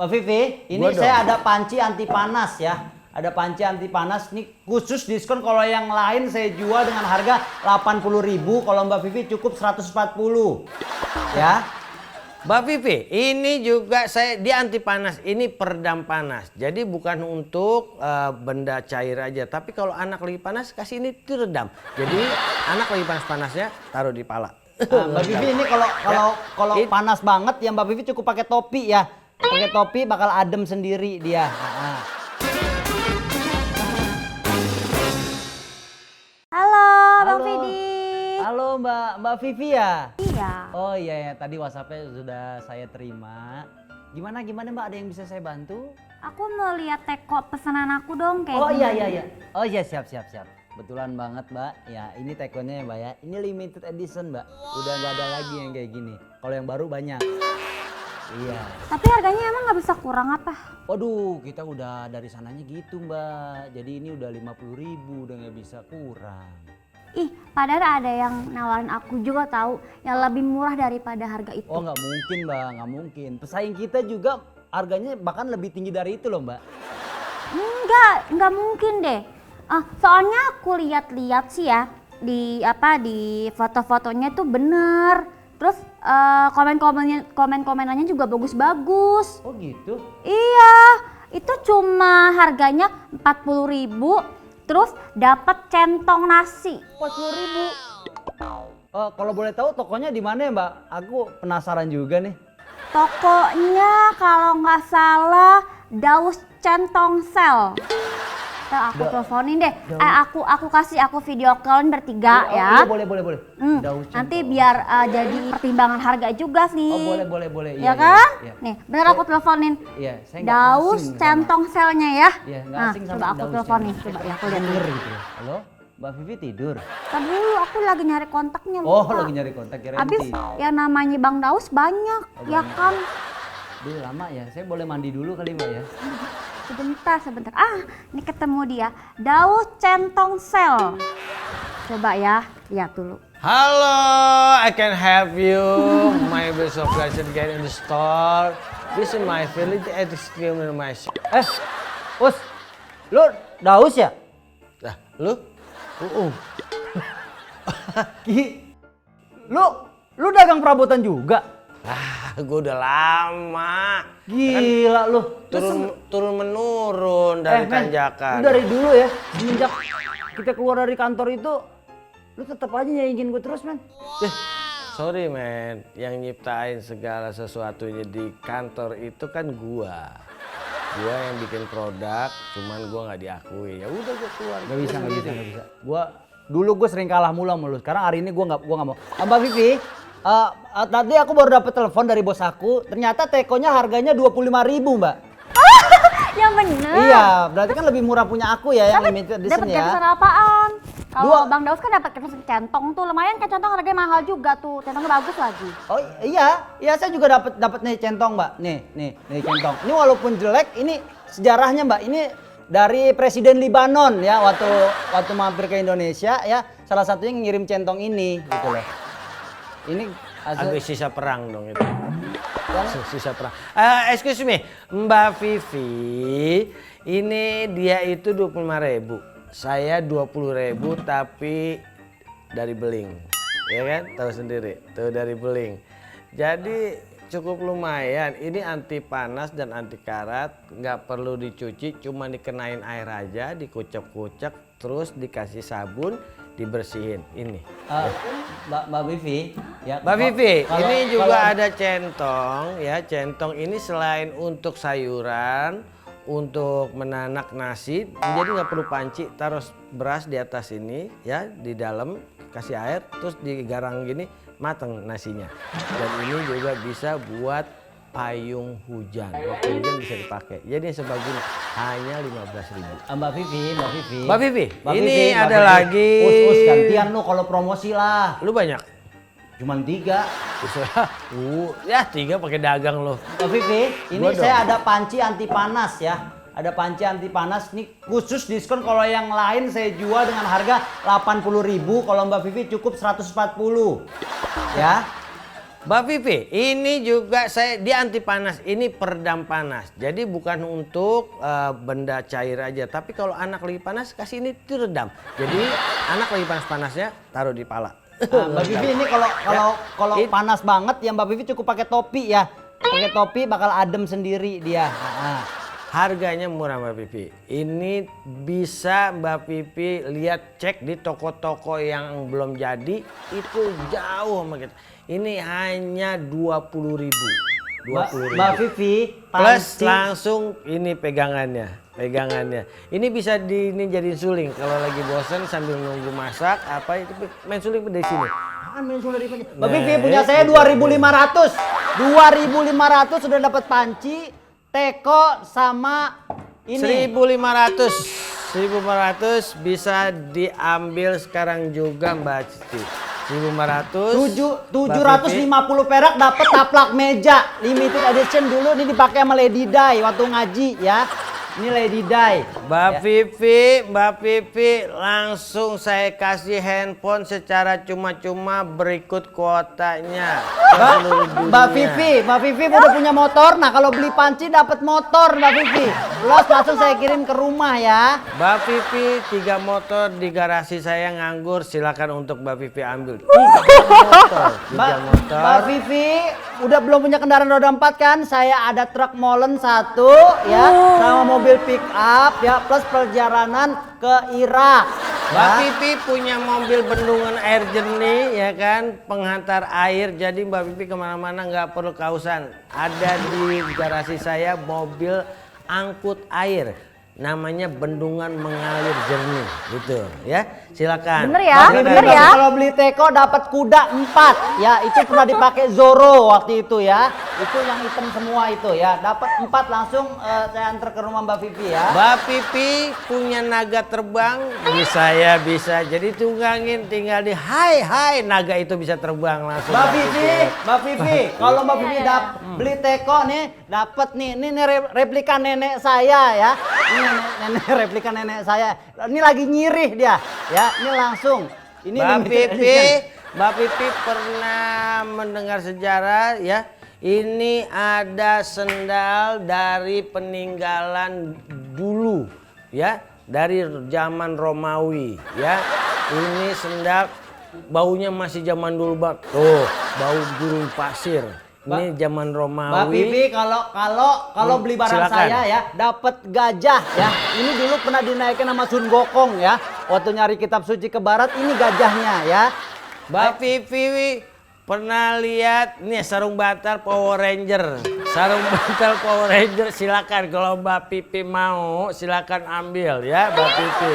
Mbak Vivi, ini saya ada panci anti panas ya. Ada panci anti panas nih khusus diskon, kalau yang lain saya jual dengan harga 80.000, kalau Mbak Vivi cukup 140. Ya. Mbak Vivi, ini juga saya dia anti panas, ini peredam panas. Jadi bukan untuk benda cair aja, tapi kalau anak lagi panas kasih ini diredam. Jadi anak lagi panas-panasnya taruh di pala. Mbak Vivi ini kalau panas banget ya Mbak Vivi cukup pakai topi ya. Pakai topi bakal adem sendiri dia. Halo, Bang Vidi. Halo Mbak Vivi ya? Iya. Oh iya ya, tadi WhatsApp-nya sudah saya terima. Gimana Mbak, ada yang bisa saya bantu? Aku mau lihat teko pesanan aku dong kayak Oh gimana. iya. Oh iya, siap. Betulan banget Mbak. Ya ini tekonya ya Mbak ya. Ini limited edition Mbak. Udah nggak ada lagi yang kayak gini. Kalau yang baru banyak. Iya. Tapi harganya emang nggak bisa kurang apa? Waduh, kita udah dari sananya gitu Mbak. Jadi ini udah 50.000, udah nggak bisa kurang. Ih, padahal ada yang nawarin aku juga tahu yang lebih murah daripada harga itu. Oh nggak mungkin Mbak, nggak mungkin. Pesaing kita juga harganya bahkan lebih tinggi dari itu loh Mbak. Enggak mungkin deh. Soalnya aku lihat-lihat sih ya di foto-fotonya tuh bener. Terus komen-komenannya juga bagus-bagus. Oh gitu? Iya, itu cuma harganya 40.000. Terus dapat centong nasi. 40.000. Kalau boleh tahu tokonya di mana ya Mbak? Aku penasaran juga nih. Tokonya kalau nggak salah Daus Centong Sel. Ntar aku teleponin deh. Aku kasih video call bertiga ya. Iya, boleh. Daus Nanti Centong. biar jadi pertimbangan harga juga sih. Oh boleh. Ya Iya, kan? iya. Nih, bener aku teleponin. Iya, saya nggak Daus asing sama- Centong Selnya ya. Iya, nggak Nah, asing sama coba aku Daus teleponin. Centong. Coba ya aku lihat. Denger gitu. Halo, Mbak Vivi tidur? Tadi dulu aku lagi nyari kontaknya. Oh, lupa. lagi nyari kontak kirain Habis tidur. yang namanya Bang Daus banyak, ya banyak. kan? Duh lama ya, saya boleh mandi dulu kali Mbak ya? Sebentar. Ini ketemu dia. Daus Centong Sel. Coba ya, lihat dulu. Halo, I can help you. My best of pleasure get in the store. This is my village extremely nice. Us, lu Daus ya? Nah, lu? Ki, lu dagang perabotan juga? Gue udah lama. Gila lu. Turun menurun dari tanjakan. Lu dari dulu ya, semenjak kita keluar dari kantor itu, lu tetap aja nyaingin gue terus men. Sorry men, yang nyiptain segala sesuatunya di kantor itu kan gua. Gua yang bikin produk, cuman gua nggak diakui. Ya udah gua keluar. Gak bisa. Dulu gue sering kalah mulu sama lu. Sekarang hari ini gue nggak mau. Mbak Vivi, tadi aku baru dapet telepon dari bos aku. Ternyata tekonya harganya 25.000 Mbak. Yang bener. Iya, berarti kan lebih murah punya aku ya yang limited edition Dapat ya. gratisan apaan? Kalau Dua. Bang Daus kan dapat gratisan centong tuh, lumayan kan centong harganya mahal juga tuh. Centongnya bagus lagi. Oh iya saya juga dapat nih centong Mbak. Nih centong. Ini walaupun jelek, ini sejarahnya Mbak. Ini dari Presiden Libanon ya waktu mampir ke Indonesia ya. Salah satunya ngirim centong ini gitu loh. Ini Agak sisa perang dong itu. Sisa perang. Excuse me, Mbak Vivi, ini dia itu 25.000. Saya 20.000 tapi dari beling. Ya kan? Tahu sendiri. Tuh dari beling. Jadi cukup lumayan. Ini anti panas dan anti karat. Nggak perlu dicuci, cuma dikenain air aja, dikucek-kucek, terus dikasih sabun, dibersihin. Ini. Mbak Vivi, ya. Mbak Vivi, ini juga kalau- ada centong ya. Centong ini selain untuk sayuran, untuk menanak nasi, jadi nggak perlu panci, taruh beras di atas ini ya, di dalam kasih air, terus digarang gini, mateng nasinya. Dan ini juga bisa buat payung hujan, waktu hujan bisa dipakai. Jadi yang sebagusnya hanya 15.000. Mbak Vivi. Mbak Vivi, ini ada lagi. Us gantian lu kalau promosi lah. Lu banyak? Cuman 3. Ya 3 pakai dagang lo. Mbak Vivi, ini Gua saya dong. ada panci anti panas ya. Ada panci anti panas nih khusus diskon, kalau yang lain saya jual dengan harga 80.000, kalau Mbak Vivi cukup 140. Ya. Mbak Vivi, ini juga dia anti panas, ini peredam panas. Jadi bukan untuk benda cair aja, tapi kalau anak lagi panas kasih ini tuh redam. Jadi anak lagi panas-panasnya taruh di pala. Mbak Vivi ini kalau panas banget ya Mbak Vivi cukup pakai topi ya. Pakai topi bakal adem sendiri dia. Harganya murah Mbak Vivi. Ini bisa Mbak Vivi lihat cek di toko-toko yang belum jadi itu jauh sama kita. Ini hanya 20.000. 20.000. Mbak Vivi plus langsung ini pegangannya. Ini bisa ini jadi suling kalau lagi bosan sambil nunggu masak apa itu main suling dari sini. Mbak Vivi punya saya 2.500. 2.500 sudah dapat panci, teko sama ini. 1.500 bisa diambil sekarang juga Mbak Cici. 1.500. 750 perak dapat taplak meja limited edition dulu, ini dipakai sama Lady Di waktu ngaji ya. Ini Lady Di. Mbak Vivi langsung saya kasih handphone secara cuma-cuma berikut kuotanya. Mbak Vivi udah punya motor. Nah kalau beli panci dapat motor Mbak Vivi. Plus langsung saya kirim ke rumah ya. Mbak Vivi 3 motor di garasi saya nganggur, silakan untuk Mbak Vivi ambil. 3 motor. Mbak Vivi udah belum punya kendaraan roda 4 kan? Saya ada truk molen 1 ya, sama mobil pick up ya, plus perjalanan ke Irak. Mbak Vivi punya mobil bendungan air jernih ya kan, penghantar air, jadi Mbak Vivi kemana-mana nggak perlu kausan. Ada di garasi saya mobil angkut air, namanya bendungan mengalir jernih gitu ya, silakan. Bener ya, bener ya. Kalau beli teko dapat kuda 4 ya, itu pernah dipakai Zoro waktu itu ya. Itu yang hitam semua itu ya, dapat 4 langsung saya antar ke rumah Mbak Vivi ya. Mbak Vivi punya naga terbang, bisa jadi tunggangin, tinggal di hai naga itu bisa terbang langsung. Mbak Vivi, kalau Mbak Vivi beli teko nih dapat nih, ini replika nenek saya ya. Ini nenek replika nenek saya. Ini lagi nyirih dia ya, ini langsung. Ini Mbak Vivi pernah mendengar sejarah ya. Ini ada sendal dari peninggalan dulu ya, dari zaman Romawi ya. Ini sendal baunya masih zaman dulu Mbak. Tuh, bau gurun pasir. Ini zaman Romawi. Mbak Vivi kalau beli barang silakan. saya ya dapat gajah ya. Ini dulu pernah dinaikin sama Sun Gokong ya. Waktu nyari kitab suci ke barat, ini gajahnya ya. Mbak Vivi pernah lihat nih sarung bantal Power Ranger. Sarung bantal Power Ranger silakan, kalau Mbak Vivi mau silakan ambil ya Mbak Vivi.